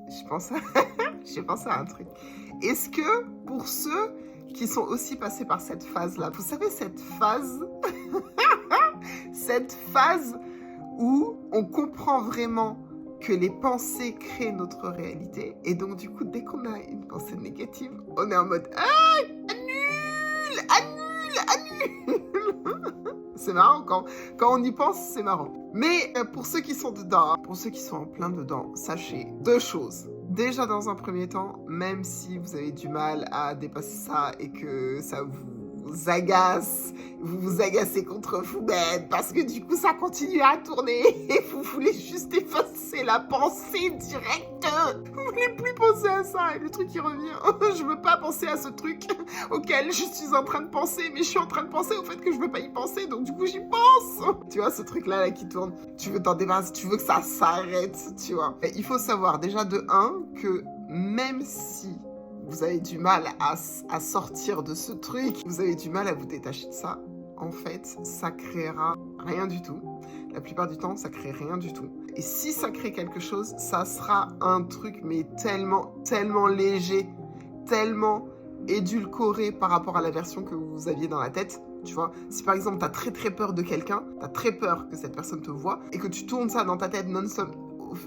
je pense à j'ai pensé à un truc. Est-ce que pour ceux qui sont aussi passés par cette phase-là, vous savez cette phase où on comprend vraiment que les pensées créent notre réalité et donc du coup, dès qu'on a une pensée négative, on est en mode: «Ah! Annule! Annule! Annule!» C'est marrant quand on y pense, c'est marrant. Mais pour ceux qui sont dedans, hein, pour ceux qui sont en plein dedans, sachez 2 choses. Déjà, dans un premier temps, même si vous avez du mal à dépasser ça et que ça vous agace, vous vous agacez contre vous-même parce que du coup, ça continue à tourner et vous voulez juste effacer la pensée directe. Vous voulez plus penser à ça et le truc qui revient. Je veux pas penser à ce truc auquel je suis en train de penser, mais je suis en train de penser au fait que je veux pas y penser, donc du coup j'y pense. Tu vois ce truc là qui tourne, tu veux t'en débarrasser, tu veux que ça s'arrête, tu vois. Et il faut savoir déjà de un que même si vous avez du mal à sortir de ce truc, vous avez du mal à vous détacher de ça, en fait, ça créera rien du tout. La plupart du temps, ça crée rien du tout. Et si ça crée quelque chose, ça sera un truc mais tellement, tellement léger, tellement édulcoré par rapport à la version que vous aviez dans la tête. Tu vois, si par exemple, tu as très très peur de quelqu'un, tu as très peur que cette personne te voie, et que tu tournes ça dans ta tête non-stop,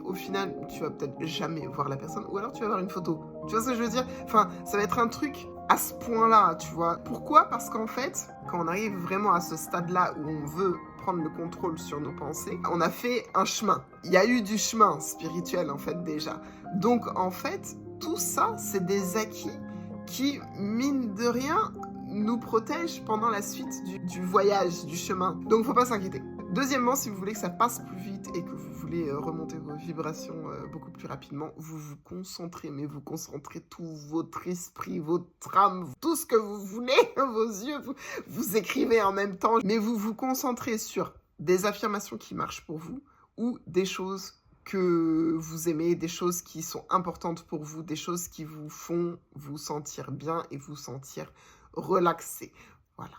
au final, tu vas peut-être jamais voir la personne, ou alors tu vas avoir une photo. Tu vois ce que je veux dire? Enfin, ça va être un truc à ce point-là, tu vois. Pourquoi? Parce qu'en fait, quand on arrive vraiment à ce stade-là où on veut prendre le contrôle sur nos pensées, on a fait un chemin. Il y a eu du chemin spirituel, en fait, déjà. Donc, en fait, tout ça, c'est des acquis qui, mine de rien, nous protègent pendant la suite du voyage, du chemin. Donc, faut pas s'inquiéter. Deuxièmement, si vous voulez que ça passe plus vite et que vous voulez remonter vos vibrations beaucoup plus rapidement, vous vous concentrez, mais vous concentrez tout votre esprit, votre âme, tout ce que vous voulez, vos yeux, vous écrivez en même temps, mais vous vous concentrez sur des affirmations qui marchent pour vous ou des choses que vous aimez, des choses qui sont importantes pour vous, des choses qui vous font vous sentir bien et vous sentir relaxé. Voilà.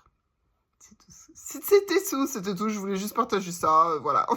C'était tout, je voulais juste partager ça, voilà.